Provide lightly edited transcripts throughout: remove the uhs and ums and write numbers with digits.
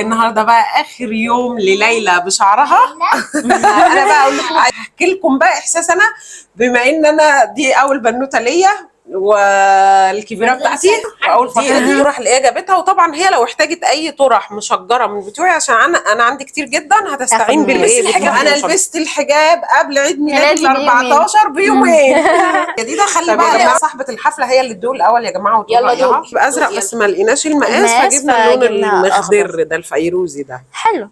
النهارده بقى اخر يوم لليلى بشعرها. انا بقى اقول لكم احكي لكم بقى احساس انا، بما ان انا دي اول بنوته ليا والكبيره بتاعتي واول فرحه دي طرح اللي هي جابتها. وطبعا هي لو احتاجت اي طرح مشجره من بتوعي عشان انا عندي كتير جدا هتستعين بالايه. انا لبست الحجاب قبل عيد ميلادي ال 14 بيومين. جديده خلي بالك صاحبه الحفله هي اللي تدوق الاول يا جماعه. يلا دوق. ازرق بس ما لقيناش المقاس فجبنا اللون المخضر ده الفيروزي ده. حلو.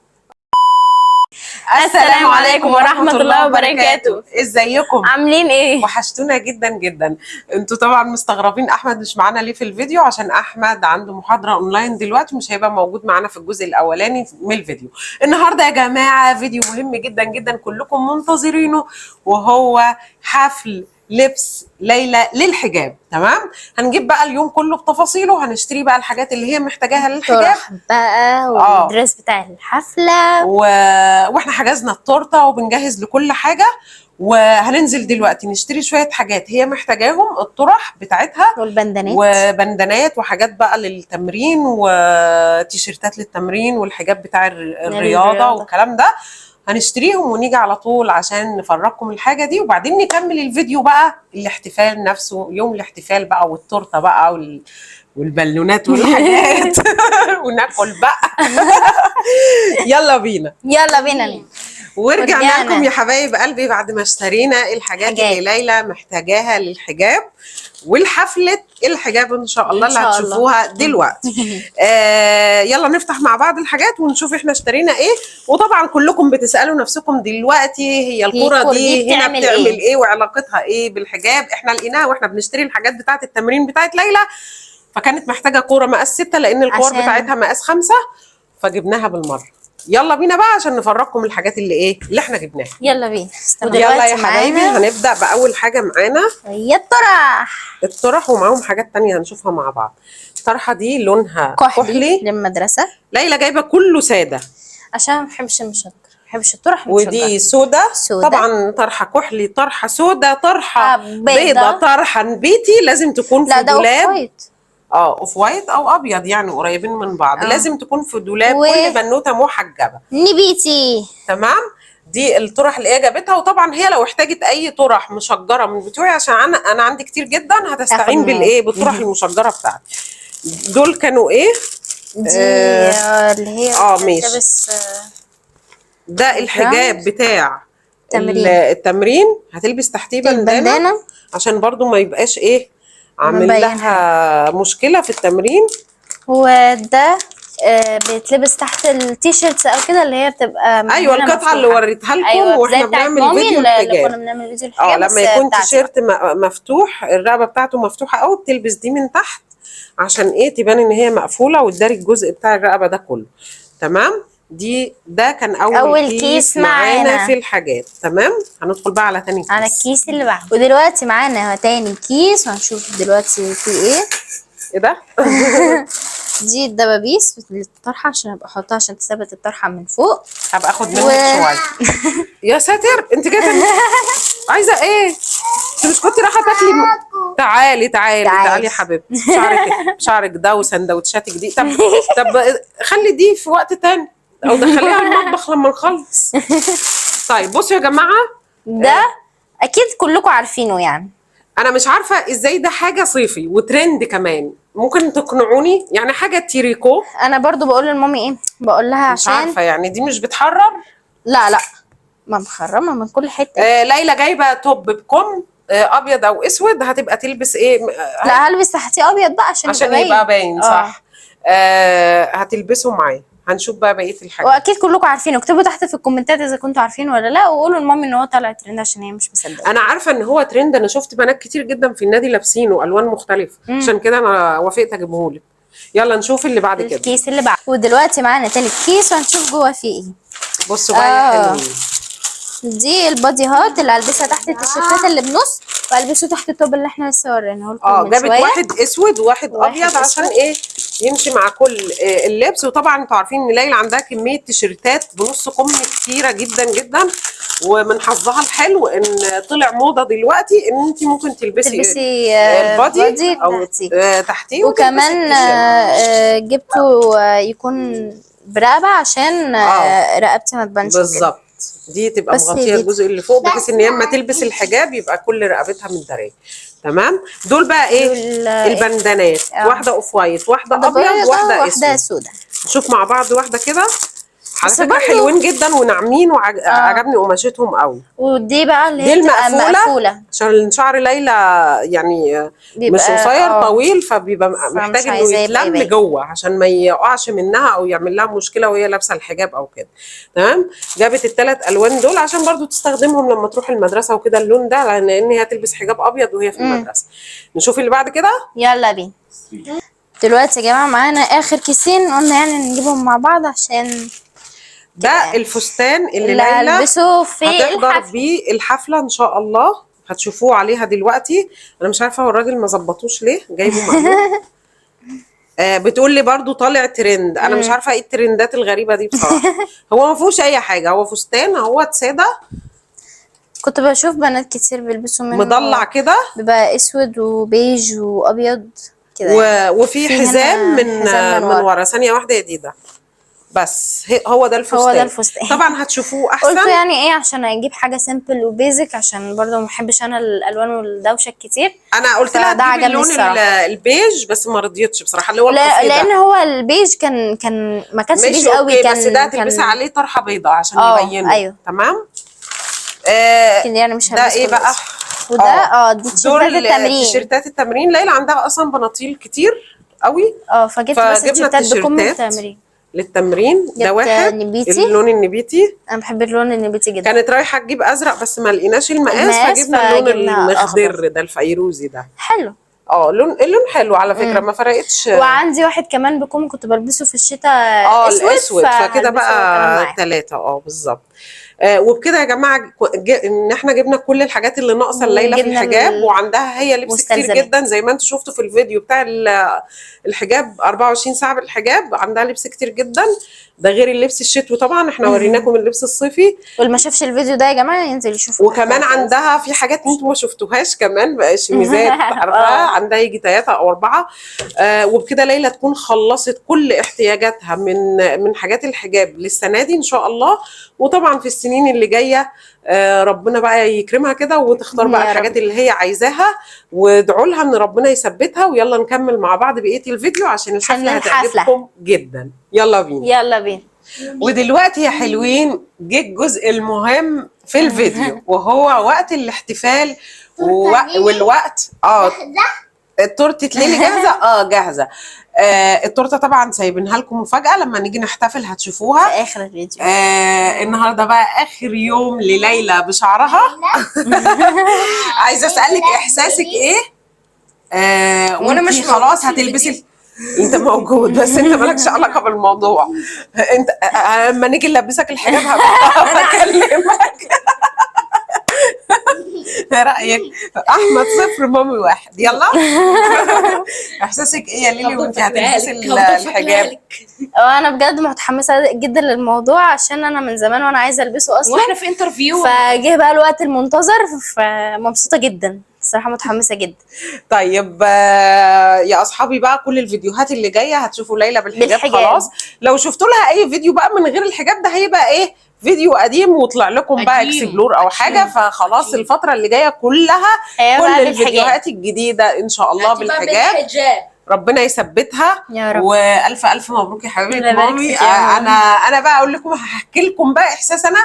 السلام عليكم ورحمة الله وبركاته. ازيكم؟ عاملين ايه؟ وحشتونا جدا جدا. انتوا طبعا مستغربين احمد مش معانا ليه في الفيديو، عشان احمد عنده محاضرة اونلاين دلوقتي مش هيبقى موجود معانا في الجزء الاولاني من الفيديو. النهارده يا جماعة فيديو مهم جدا جدا كلكم منتظرينه، وهو حفل لبس ليلى للحجاب. تمام؟ هنجيب بقى اليوم كله بتفاصيله، هنشتري بقى الحاجات اللي هي محتاجاها للحجاب طرح بقى والدرس بتاع الحفلة واحنا حجزنا التورته وبنجهز لكل حاجه. وهننزل دلوقتي نشتري شويه حاجات هي محتاجاهم، الطرح بتاعتها والبندانات وبندانات وحاجات بقى للتمرين وتيشيرتات للتمرين والحجاب بتاع الرياضه والكلام ده. هنشتريهم ونيجي على طول عشان نفرجكم الحاجه دي، وبعدين نكمل الفيديو بقى الاحتفال نفسه، يوم الاحتفال بقى والتورته بقى والبالونات والحاجات وناكل بقى. يلا بينا يلا بينا. ورجعنا لكم يا حبايب قلبي بعد ما اشترينا الحاجات اللي ليلى محتاجاها للحجاب والحفله الحجاب ان شاء الله اللي هتشوفوها دلوقتي. يلا نفتح مع بعض الحاجات ونشوف احنا اشترينا ايه. وطبعا كلكم بتسالوا نفسكم دلوقتي هي الكوره دي هنا بتعمل ايه وعلاقتها ايه بالحجاب. احنا لقيناها واحنا بنشتري الحاجات بتاعه التمرين بتاعه ليلى، فكانت محتاجه كوره مقاس 6 لان الكور بتاعتها مقاس 5 فجبناها بالمره. يلا بينا بقى عشان نفرجكم الحاجات اللي احنا جبناها. يلا بينا. يلا يا حبايبي هنبدا باول حاجه معانا هي الطرح ومعاهم حاجات تانية هنشوفها مع بعض. الطرحه دي لونها كحلي للمدرسه. ليلى جايبه كله ساده عشان ما بحبش المشجر، ما بحبش الطرح المشجر. ودي سودا طبعا، طرحه كحلي، طرحه سودا، طرحه بيضه، طرحه نبيتي لازم تكون في دولاب. اوف وايت او ابيض يعني قريبين من بعض. لازم تكون في دولاب كل بنوته محجبه نبيتي. تمام. دي الطرح اللي هي جابتها. وطبعا هي لو احتاجت اي طرح مشجره من بتوعي عشان انا عندي كتير جدا هتستعين بالطرح المشجره بتاعتي. دول كانوا ايه دي اللي هي ماشي. ده الحجاب بتاع التمرين هتلبس تحتيه بندانه عشان برضو ما يبقاش عامل لها مشكله في التمرين. وده بيتلبس تحت التيشيرتس او كده اللي هي بتبقى ايوه القطعه اللي وريتها لكم واحنا بنعمل فيديو الحجاب. لما يكون تيشيرت مفتوح الرقبه بتاعته مفتوحه قوي بتلبس دي من تحت عشان تبان ان هي مقفوله وتداري الجزء بتاع الرقبه ده كله. تمام. ده كان اول كيس معانا في الحاجات. تمام. هندخل بقى على تاني كيس، على الكيس اللي بعده. ودلوقتي معانا تاني كيس وهنشوف دلوقتي في ايه ده. دي الدبابيس للطرحه عشان ابقى احطها عشان تثبت الطرحه من فوق. هبقى اخد منك شويه. يا ساتر انت جايه عايزه ايه؟ انت مش كنت رايحه تاكلي تعالي يا حبيبتي. شعرك ده وسندوتشاتك دي. طب خلي دي في وقت تاني او دخليها المطبخ لما نخلص. طيب بصوا يا جماعه، ده اكيد كلكم عارفينه يعني. انا مش عارفه ازاي ده حاجه صيفي وترند كمان، ممكن تقنعوني؟ يعني حاجه تيريكو. انا برضو بقول لمامي بقول لها عشان مش عارفه يعني دي مش بتحرر. لا ما مخرمه من كل حته. ليلى جايبه توب بكم ابيض او اسود. هتبقى تلبس لا هلبس تحتيه ابيض بقى عشان يبقى باين صح. هتلبسه معايا. هنشوف بقى بقيه الحاجات واكيد كلكم عارفينه. اكتبوا تحت في الكومنتات اذا كنتوا عارفينه ولا لا، وقولوا لمامي ان هو طالع ترند عشان هي مش مصدقه. انا عارفه ان هو ترند، انا شفت بنات كتير جدا في النادي لابسينه الوان مختلفه عشان كده انا وافقت اجيبهولك. يلا نشوف اللي بعد كده، الكيس اللي بعد. ودلوقتي معانا تاني كيس وهنشوف جوه فيه ايه. بصوا بقى يا حلوين. دي الباديهات اللي البسها تحت التيشيرتات اللي بنص والبسه تحت التوب اللي احنا لسه وريناه لكم من شويه. جابت واحد اسود وواحد ابيض عشان يمشي مع كل اللبس. وطبعا انتوا عارفين ان ليلى عندها كميه تيشيرتات بنص كم كتيره جدا جدا، ومن حظها الحلو ان طلع موضه دلوقتي ان انت ممكن تلبسي البادي او تحتيه وكمان جبته يكون برقبه عشان رقبتي ما تبانش بالظبط. دي تبقى مغطيه الجزء اللي فوق بحيث ان هي لما تلبس الحجاب يبقى كل رقبتها متداريه. تمام. دول بقى ايه؟ البندانات. واحده اوف وايت، واحده ابيض، واحده اسود. نشوف مع بعض واحده كده. على فكره حلوين جدا وناعمين وعجبني قماشتهم قوي. ودي بقى اللي هي مقفوله عشان شعر ليلى يعني مش قصير طويل، فبيبقى محتاج انه يتلم جوه عشان ما يقعش منها او يعمل لها مشكله وهي لابسه الحجاب او كده. تمام. جابت ال3 الوان دول عشان برضو تستخدمهم لما تروح المدرسه وكده، اللون ده لان هي تلبس حجاب ابيض وهي في المدرسه. نشوف اللي بعد كده. يلا بينا. دلوقتي يا جماعه معانا اخر كيسين، قلنا يعني نجيبهم مع بعض عشان ده الفستان اللي ليلى هلبسه في هتحضر بيه الحفله ان شاء الله، هتشوفوه عليها دلوقتي. انا مش عارفه هو الراجل ما ظبطوش ليه جايبه معاه. بتقول لي برضو طالع ترند، انا مش عارفه ايه الترندات الغريبه دي بصراحه. هو ما فيهوش اي حاجه، هو فستان اهو ساده. كنت بشوف بنات كتير بيلبسوا منه مضلع كده، بيبقى اسود وبيج وابيض كده وفي حزام من ورا. ثانيه واحده يا ديدا، بس هو ده الفستان. هو ده الفستان. طبعا هتشوفوه احسن. قلت يعني ايه عشان اجيب حاجه سيمبل وبيزك، عشان برضه ما بحبش انا الالوان والدوشه الكتير. انا قلت لها تجيب اللون البيج بس ما رضيتش بصراحه، اللي هو لا لان هو البيج كان ما كانش بيج قوي، كان بس ده تلبسي عليه طرحه بيضاء عشان يبينه. ايوه تمام. لكن يعني مش ده ايه بقى؟ وده دي تيشيرتات التمرين. تيشيرتات التمرين. ليلى عندها اصلا بناطيل كتير قوي، فجبت بس تيشيرتات بكم التمرين للتمرين. ده واحد نبيتي. اللون النبيتي، انا بحب اللون النبيتي جدا. كانت رايحه تجيب ازرق بس ما لقيناش المقاس فجبنا اللون المخضر ده الفيروزي ده. حلو. اللون حلو على فكره، ما فرقتش. وعندي واحد كمان بكم كنت بلبسه في الشتاء الاسود فكده بقى 3 بالظبط. وبكده يا جماعه ان احنا جبنا كل الحاجات اللي ناقصه الليله في الحجاب، وعندها هي لبس كتير جدا زي ما انتم شفتوا في الفيديو بتاع الحجاب 24 ساعه بالحجاب. عندها لبس كتير جدا، ده غير اللبس الشتوي طبعا احنا وريناكم اللبس الصيفي. واللي ما شافش الفيديو ده يا جماعه ينزل يشوفه. وكمان عندها في حاجات انتم ما شفتوهاش كمان، شميزات عارفه عندها يجي 3 أو 4. وبكده ليلى تكون خلصت كل احتياجاتها من حاجات الحجاب للسنه دي ان شاء الله. وطبعا في السنين اللي جايه ربنا بقى يكرمها كده وتختار بقى الحاجات اللي هي عايزاها، وادعوا لها ان ربنا يثبتها. ويلا نكمل مع بعض بقيه الفيديو عشان الحفله هتعجبكم جدا. يلا بينا. ودلوقتي يا حلوين جه الجزء المهم في الفيديو، وهو وقت الاحتفال والوقت. التورته ليلي جاهزه. جاهزه. التورته طبعا سايبينها لكم مفاجاه، لما نيجي نحتفل هتشوفوها في اخر الفيديو. النهارده بقى اخر يوم لليلى بشعرها. عايزه اسالك احساسك ايه؟ وانا مش خلاص هتلبسي انت موجود بس انت مالكش علاقه بالموضوع. انت لما نيجي نلبسك الحجاب هبكلمك. ايه رايك؟ احمد 0 مامي 1. يلا. احساسك ايه يا ليلي وانت هتلبسي الحجاب؟ انا بجد متحمسه جدا للموضوع عشان انا من زمان وانا عايزه البسه اصلا، واحنا في انترفيو فجه بقى الوقت المنتظر، فمبسوطه جدا الصراحه، متحمسه جدا. طيب يا اصحابي بقى كل الفيديوهات اللي جايه هتشوفوا ليلى بالحجاب. خلاص لو شفتوا لها اي فيديو بقى من غير الحجاب ده هيبقى ايه؟ فيديو قديم وطلع لكم بقى اكسبلور او حاجه. فخلاص الفتره اللي جايه كلها كل الفيديوهات الجديده ان شاء الله بالحجاب. ربنا يثبتها يا رب. والف الف مبروك يا حبيبه مامي. انا بقى اقول لكم هحكي لكم بقى احساس انا،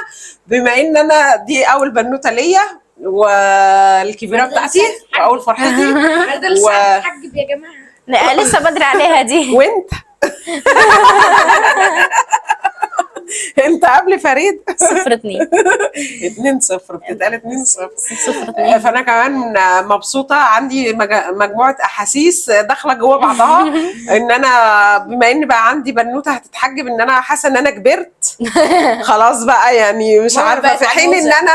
بما ان انا دي اول بنوته ليا والكبيره بتاعتي واول فرحتي. حجب يا جماعه. لسه بدري عليها دي. وانت انت قبل فريد 0-2. 2-0 بتتقال 2-0. فانا كمان مبسوطه، عندي مجموعه احاسيس داخله جوه بعضها. ان انا بما ان بقى عندي بنوته هتتحجب، ان انا حاسه ان انا كبرت خلاص بقى، يعني مش عارفه، في حين ان انا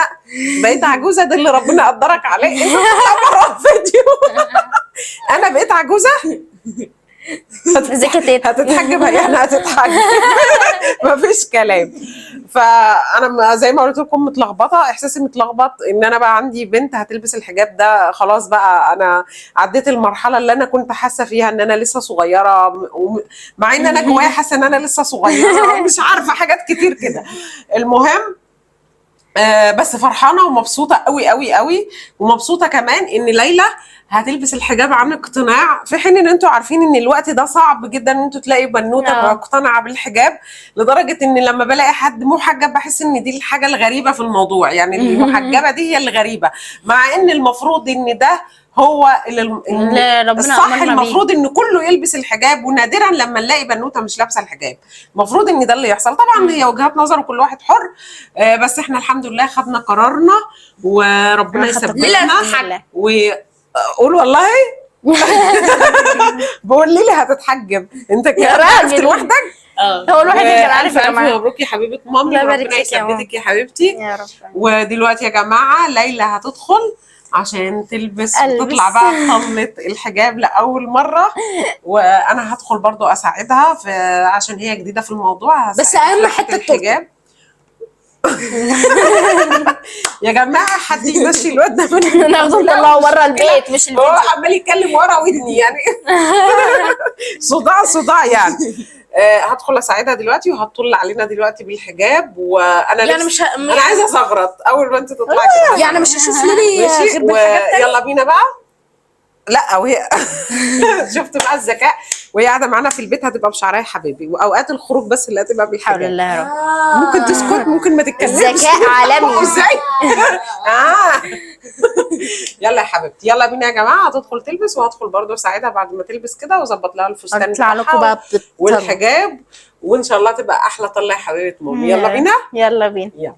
بقيت عجوزه. ده اللي ربنا قدرك عليه. انت بتطلع فيديو انا بقيت عجوزه. هتتحجب يعني هتتحجب. مفيش كلام. فانا زي ما قلت لكم متلخبطه، احساسي متلخبط ان انا بقى عندي بنت هتلبس الحجاب ده. خلاص بقى انا عديت المرحله اللي انا كنت حاسه فيها ان انا لسه صغيره، مع ان انا جوايا حاسه ان انا لسه صغيره، مش عارفه حاجات كتير كده. المهم بس فرحانه ومبسوطه قوي قوي قوي، ومبسوطه كمان ان ليلى هتلبس الحجاب عن اقتناع، في حين ان انتوا عارفين ان الوقت ده صعب جدا ان انتوا تلاقي بنوته مقتنعه بالحجاب، لدرجه ان لما بلاقي حد محجب بحس ان دي الحاجه الغريبه في الموضوع، يعني المحجبه دي هي الغريبه، مع ان المفروض ان ده هو الصح. المفروض ان كله يلبس الحجاب، ونادرا لما نلاقي بنوته مش لابسه الحجاب. المفروض ان ده اللي يحصل. طبعا هي وجهات نظر وكل واحد حر، بس احنا الحمد لله خدنا قرارنا وربنا يثبتنا. وقول والله بقول لي هتتحجب انت كده عرفت لوحدك. هو الواحد كان عارف. الف مبروك يا حبيبه مامي، ربنا يثبتك يا حبيبتي يا رب. ودلوقتي يا جماعه ليلى هتدخل عشان تلبس وتطلع بقى طلة الحجاب لأول مرة، وأنا هدخل برضو أساعدها عشان هي جديدة في الموضوع. بس أهم حتة الحجاب يا جماعة حد يمشي الواد ده من ناخده نطلعه بره البيت، مش الفيديو. هو عمال يتكلم ورا ودني يعني صداع يعني. هدخل اساعدها دلوقتي وهتطل علينا دلوقتي بالحجاب، وانا يعني انا عايزه ازغرط اول ما انت تطلعي كده، يعني مش هشوف ليلي غير بالحاجات. يلا بينا بقى. لا وهي شفت بقى الذكاء، وهي قاعده معانا في البيت هتبقى بشعرها يا حبيبي، واوقات الخروج بس اللي هتبقى بالحجاب. حول الله يا رب. ممكن تسكت، ممكن ما تتكلمش. ذكاء عالمي ازاي؟ يلا يا حبيبتي يلا بينا يا جماعه. هتدخل تلبس وهدخل برضو اساعدها بعد ما تلبس كده، واظبط لها الفستان بتاعها والحجاب، وان شاء الله تبقى احلى طله يا حبيبه مامي. يلا بينا يلا بينا. يلا.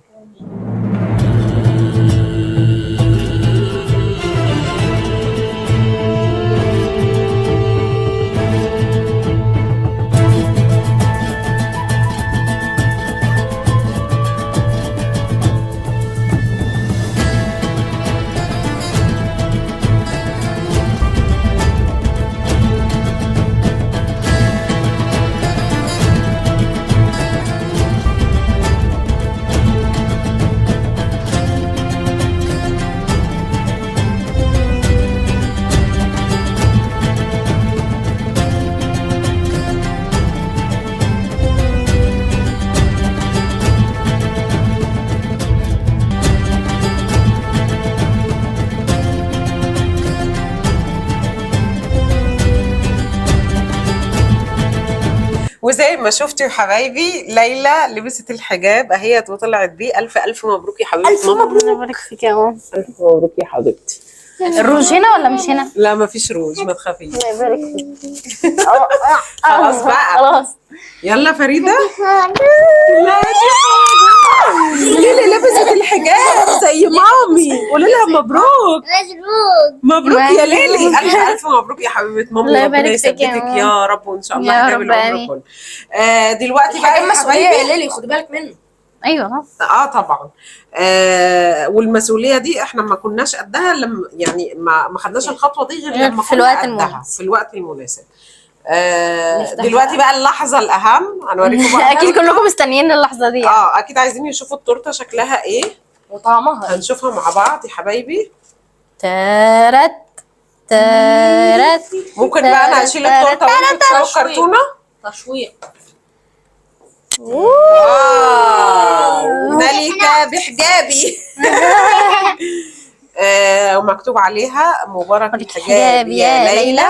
وزي ما شفتوا يا حبايبي ليلى لبست الحجاب اهيت وطلعت بيه. الف مبروك يا حبيبتي. الف مبروك. يبارك فيك يا ماما. الف مبروك يا حبيبتي. الروج هنا ولا مش هنا؟ لا مفيش روج، ما تخافيش. الله يبارك فيك. خلاص بقى خلاص. يلا فريده. لا ليلى لبست الحجاب زي مامي، قولي لها مبروك. مبروك يا ليلي. الف مبروك يا حبيبه مامي، ربنا يثبتك يا رب، وان شاء الله هنعمل العمر كله. دلوقتي بقى يا مسؤوليه يا ليلي، خدي بالك منه. ايوه طبعا. والمسؤوليه دي احنا ما كناش قدها، لما يعني ما خدناش الخطوه دي غير لما في الوقت المناسب. في الوقت المناسب. دلوقتي بقى اللحظه الاهم هنوريكم بقى. اكيد كلكم مستنيين اللحظه دي. اكيد عايزين يشوفوا التورته شكلها ايه وطعمها. هنشوفها مع بعض يا حبايبي. تارت. ممكن بقى انا اشيل التورته وانتوا تشوفوا كرتونه تشويق. ملكه بحجابي. ومكتوب عليها مبارك الحجاب يا ليلى.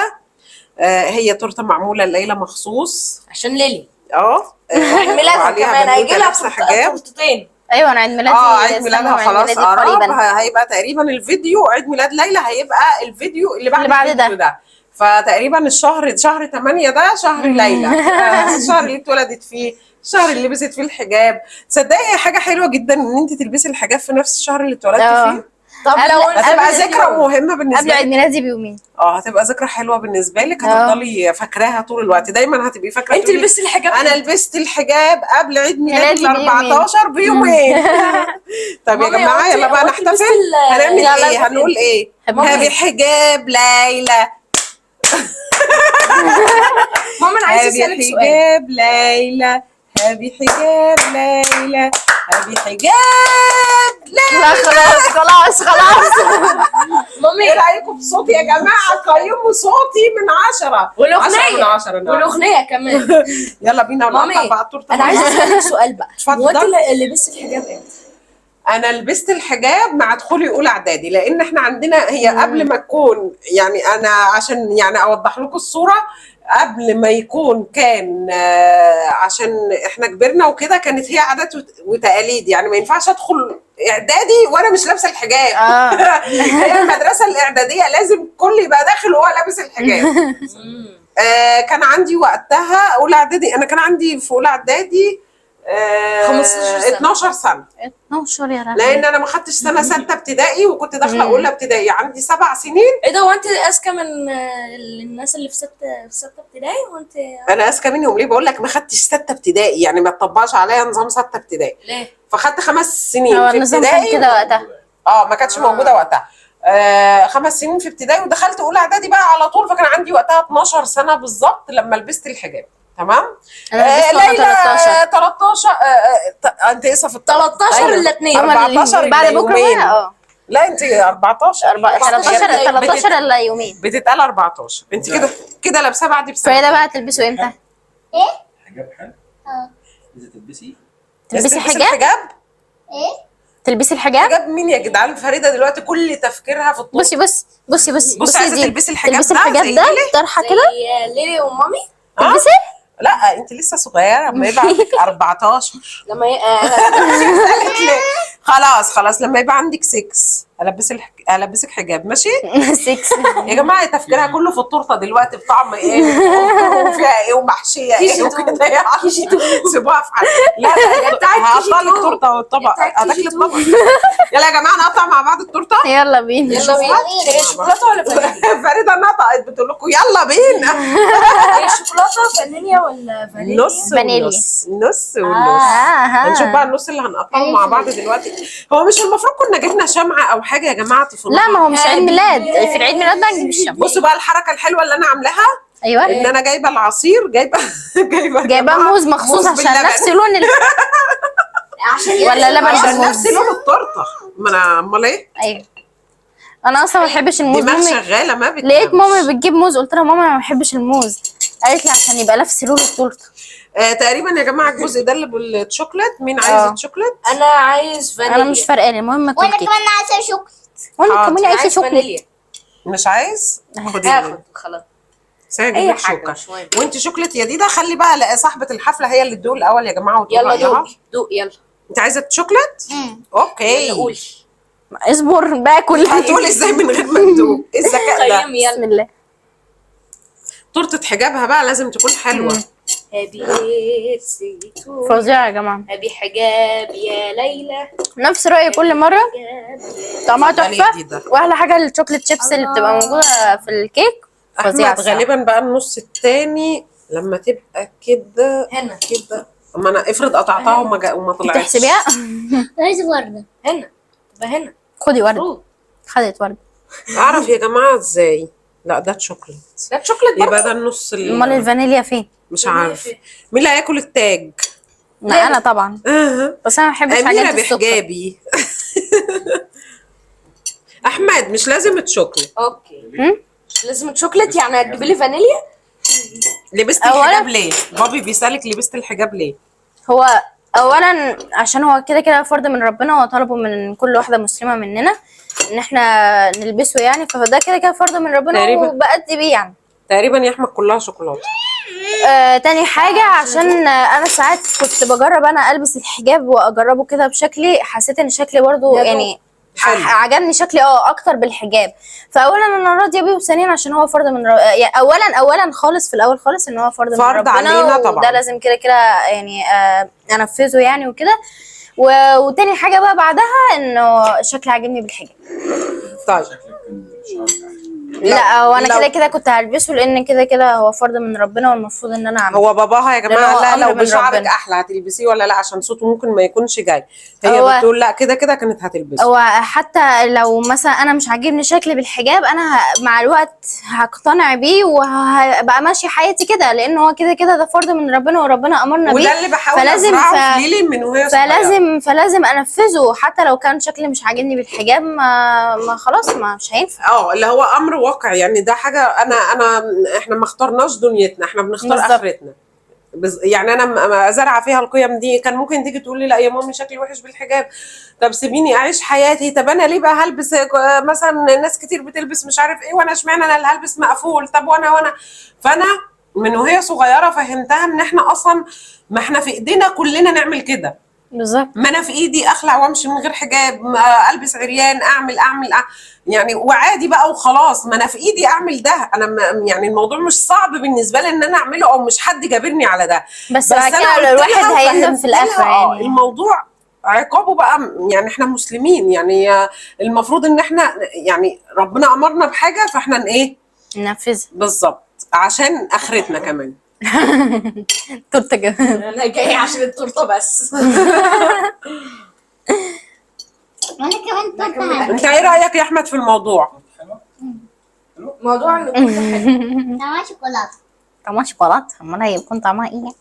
هي تورته معموله لليلى مخصوص عشان ليلي. عيد ميلادها كمان هيجي لها تورتتين. ايوه انا عيد ميلادي. عيد ميلادها خلاص قرب. هيبقى تقريبا الفيديو عيد ميلاد ليلى هيبقى الفيديو اللي بعد ده. فتقريبا شهر 8 ده شهر ليلى. الشهر اللي اتولدت فيه، الشهر اللي لبست فيه الحجاب. تصدقي حاجه حلوه جدا ان انت تلبسي الحجاب في نفس الشهر اللي اتولدتي فيه. طب لو هتبقى ذكرى مهمه بالنسبه لك قبل عيد ميلادي بيومين. هتبقى ذكرى حلوه بالنسبه لك، هتفضلي فاكراها طول الوقت. دايما هتبقي فاكره انت لبستي الحجاب. انا لبست الحجاب قبل عيد ميلادي 14 بيومين. طب يا جماعه يلا بقى نحتفل. هنعمل ايه؟ هنقول ايه؟ هابي حجاب ليلى. ماما انا عايزه اسالك سؤال. حجاب ليلى، هابي حجاب ليلى، هابي حجاب ليلى. لا خلاص مامي ايه رايكم في صوتي يا جماعه؟ قيموا صوتي من 10. والاغنيه 10 من 10. نعم. والاغنيه كمان. يلا بينا ونقطع مامي بقى التورته. انا عايزه اسالك سؤال بقى، اتفضل. هو انت اللي لبست الحجاب امتى؟ انا لبست الحجاب مع دخولي اولى اعدادي، لان احنا عندنا هي قبل ما تكون، يعني انا عشان يعني اوضح لكم الصوره، قبل ما يكون كان عشان احنا كبرنا وكده، كانت هي عادات وتقاليد، يعني ما ينفعش ادخل اعدادي وانا مش لابسه الحجاب. هي المدرسه الاعداديه لازم كل يبقى داخل وهو لابس الحجاب. كان عندي وقتها اولى اعدادي، انا كان عندي في اولى اعدادي 15 سنة. 12 سنه، 12 يا رب. لان انا ما خدتش سنه 6 ابتدائي وكنت داخله اولى ابتدائي، عندي 7 سنين. ايه ده، هو انت اذكى من الناس اللي في سته ابتدائي وانت؟ انا اذكى منهم ليه؟ بقول لك ما خدتش 6 ابتدائي، يعني ما اتطبقش عليا نظام 6 ابتدائي، ليه؟ فخدت 5 سنين هو في النظام كان ابتدائي. كده وقتها. ما كانتش موجوده وقتها. 5 سنين في ابتدائي ودخلت اولى اعدادي بقى على طول، فكان عندي وقتها 12 سنه بالظبط لما لبست الحجاب. تمام. انا لبست وانا 13. 13. انت ايه في 13 الا 2 14 بعد إلا بكره يومين. بقى. لا انت 14. 13 الا يومين. بتتقال 14. انت كده لابسه بعد بسنه. فريده بقى تلبسه امتى؟ حجاب حلو. عايزه تلبسي؟ تلبسي حجاب؟ الحجاب؟ تلبسي الحجاب؟ حجاب مين يا جدعان؟ فريده دلوقتي كل تفكيرها في الطول. بصي عايزه تلبسي الحجاب تلبسي ده الحجاب زي ده ليلي؟ طرحه كده. زي ليلي ومامي تلبسي؟ لا انت لسه صغيره، لما يبقى عندك 14. لما قالت لي خلاص لما يبقى عندك 6 البسك حجاب، ماشي؟ 6. يا جماعه تفكيرها كله في التورته دلوقتي، بطعم ايه وفيها ايه ومحشيه ايه وكده، يعني سيبوها في حالها. لا هقطع لك تورته والطبق هتاكلي الطبق. يلا يا جماعه نقطع مع بعض التورته. يلا بينا. يلا بينا. هي شوكولاته ولا فانيليا؟ فريده نطقت بتقول لكم يلا بينا. هي شوكولاته فانيليا ولا فانيليا؟ نص فانيليا. ونص، نص ونص. هنشوف بقى النص اللي هنقطعه مع بعض دلوقتي. هو مش المفروض كنا جبنا شمعة او حاجه يا جماعه تفرقوا؟ لا ما هو مش عيد ميلاد، في العيد ميلاد بقى نجيب الشمع. بصوا بقى الحركه الحلوه اللي انا عاملاها، ايوه ان انا جايبه العصير، جايبه جايبه موز مخصوص عشان باللبن. نفس لون ولا لبن عشان بالموز. نفس لون التورته. ما انا امال ايه؟ ايوه انا اصلا ما بحبش الموز. دماغ مامي شغاله ما بتنامش. لقيت مامي بتجيب موز، قلت لها ماما انا ما بحبش الموز، قالت لي عشان يبقى نفس لون التورته. تقريبا يا جماعه الجزء ده اللي بالشوكليت. مين عايز الشوكليت؟ انا عايز فانيليا. انا مش فارقه لي، المهم اكل وانا كيك. كمان عايزه شوكليت. وانا حاضر. كمان عايزه عايز شوكليت. فانيليا. مش عايز؟ خدي هاخد خلاص. ساعد أي لك حاجة شوكه. مش مهم. وانت شوكليت يا ديدا، خلي بقى صاحبه الحفله هي اللي تدوق الاول يا جماعه وتقول يلا رأيها. دوق يلا. انت عايزه شوكليت؟ اوكي. يلا قولي. اصبر باكل. هتقولي ازاي من غير ما تدوق؟ ايه الذكاء ده؟ قيمي يلا. بسم الله. تورته حجابها بقى لازم تكون حلوه. هابي سيتو. فظيعه يا جماعه، هابي حجاب يا ليلى. نفس رايي كل مره، طعمها اتفضلي تحفه. جديدة. واحلى حاجه الشوكليت شيبس اللي بتبقى موجوده في الكيك فظيعه احمد بصراحة. غالبا بقى النص التاني لما تبقى كده هنا كده. اما انا افرض قطعتها وما طلعتش. تحسبيها. عايزه ورده. هنا تبقى هنا. خدي ورده. مفروض. خدت ورده. اعرف يا جماعه ازاي؟ لا ده شوكليت. ده شوكليت يبقى برضه. ده النص امال الفانيليا فين؟ مش عارف مين اللي هياكل التاج. لا انا طبعا، بس انا ما بحبش اميره حاجات السكر. بحجابي. احمد مش لازم تشوكليت. اوكي. لازم شوكليت، يعني هتجيبي لي فانيليا؟ لبست أولاً- الحجاب ليه؟ بابي بيسالك لبست الحجاب ليه؟ هو اولا عشان هو كده كده فرض من ربنا وطلبه من كل واحده مسلمه مننا ان احنا نلبسه، يعني فده كده كده فرض من ربنا تقريباً. وبأدي بيه يعني. تقريبا يا احمد كلها شوكولاته. تاني حاجة عشان أنا ساعات كنت بجرب أنا ألبس الحجاب وأجربه كده بشكلي، حسيت إن شكلي برضو يعني حلو. عجبني شكلي أكتر بالحجاب. فأولا أنا راضية بيه، وثانيا عشان هو فرض من يعني أولا خالص في الأول خالص إن هو فرض من فرض ربنا علينا طبعا. وده لازم كده كده يعني أنفذه يعني وكده. وتاني حاجة بقى بعدها إنه شكلي عاجبني بالحجاب. طيب شكلك كان شعرك عالي. لا هو انا كده كده كنت هلبسه، لان كده كده هو فرض من ربنا والمفروض ان انا اعمله. هو باباها يا لأن هو جماعه لا، أمر لو من بشعرك ربنا. احلى هتلبسيه ولا لا، عشان صوته ممكن ما يكونش جاي. هي هو- بتقول لا كده كده كانت هتلبسه. هو حتى لو مثلا انا مش عاجبني شكلي بالحجاب، انا مع الوقت هقتنع بيه وهبقى ماشيه حياتي كده، لان هو كده كده ده فرض من ربنا وربنا امرنا بيه. وده اللي بحاول ازرعه في ليلي من وهي صغيره. فلازم انفذه، حتى لو كان شكلي مش عاجبني بالحجاب، ما خلاص مش هينفع. اللي هو امر واقع يعني. ده حاجه احنا ما اخترناش دنيتنا، احنا بنختار بالظبط. اخرتنا. يعني انا زارعه فيها القيم دي. كان ممكن تيجي تقول لي لا يا مامي شكلي وحش بالحجاب، طب سيبيني اعيش حياتي. طب انا ليه بقى هلبس مثلا ناس كتير بتلبس مش عارف ايه، وانا اشمعنى انا اللي هلبس مقفول؟ طب وانا فانا من وهي صغيره فهمتها ان احنا اصلا ما احنا في ايدينا كلنا نعمل كده. بالظبط. ما انا في ايدي اخلع وامشي من غير حجاب، البس عريان، اعمل يعني وعادي بقى وخلاص. ما انا في ايدي اعمل ده. انا يعني الموضوع مش صعب بالنسبه لي ان انا اعمله، او مش حد جابرني على ده. بس انا بعد كده قلت الواحد لها هيندم في وفهمت الاخر لها يعني. الموضوع عقابه بقى. يعني احنا مسلمين يعني، المفروض ان احنا يعني ربنا امرنا بحاجه فاحنا ايه ننفذها. بالظبط، عشان اخرتنا كمان. تورته جميله. انا جاي عشان التورته بس. وانا كمان تورته انت ايه رايك يا احمد في الموضوع؟ حلوه. موضوع ان التورته حلوه. طعمها شوكولاته. طعمها شوكولاته، امال هيكون طعمها ايه؟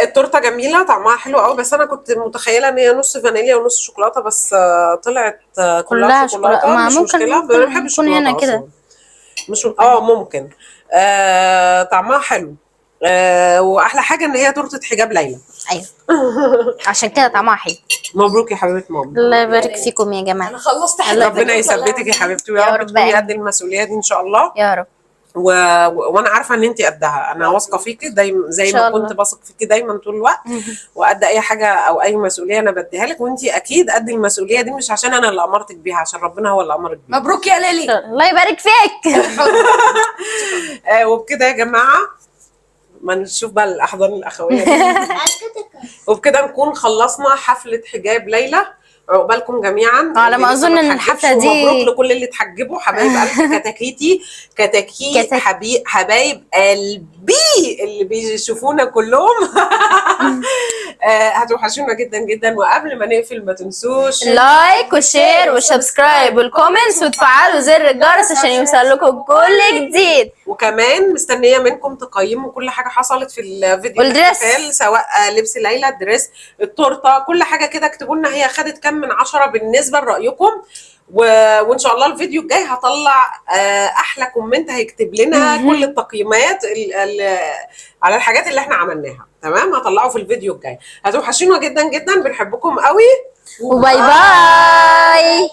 التورته جميله طعمها حلو قوي، بس انا كنت متخيله ان هي نص فانيليا ونص شوكولاته، بس طلعت كلها شوكولاته. ما مش ممكن مشكله، ممكن انا بحب يكون هنا الشوكولاته كده. اصلا. مش ممكن. طعمها حلو. واحلى حاجه ان هي تورته حجاب ليلى. ايوه عشان كده طعمها حلو. مبروك يا حبيبه ماما. الله يبارك فيكم يا جماعه. انا خلصت حاجه. ربنا يثبتك يا حبيبتي، ويا يا رب رب تكوني آمين. قد المسؤوليه دي ان شاء الله. يا رب. وانا عارفه ان انت قدها. انا واثقه فيكي دايما زي إن شاء ما الله. كنت بثق فيكي دايما طول الوقت. وقد اي حاجه او اي مسؤوليه انا بديها لك، وانت اكيد قد المسؤوليه دي، مش عشان انا اللي امرتك بيها، عشان ربنا هو اللي امرك بيها. مبروك يا ليلي. الله يبارك فيك. وبكده يا جماعه ما نشوف بقى الاحضان الاخويه دي. وبكده نكون خلصنا حفله حجاب ليلى. عقبالكم جميعا. على ما اللي لسه أظن إن اتحجبش، الحفلة دي- ومبروك لكل اللي اتحجبوا حبايب قلبي. كتاكيتي حبايب قلبي اللي بيشوفونا كلهم. هتوحشونا جدا جدا. وقبل ما نقفل ما تنسوش لايك وشير وسبسكرايب والكومنتس وتفعلوا زر الجرس عشان يوصل لكم كل جديد. وكمان مستنيه منكم تقيموا كل حاجه حصلت في الفيديو والدريس. الاحتفال، سواء لبس ليلى، الدريس، التورته، كل حاجه كده. اكتبوا لنا هي خدت كام من 10 بالنسبه لرايكم. وان شاء الله الفيديو الجاي هطلع احلى كومنت هيكتب لنا كل التقييمات على الحاجات اللي احنا عملناها. تمام، هطلعه في الفيديو الجاي. هتوحشونا جدا جدا، بنحبكم قوي. وباي باي.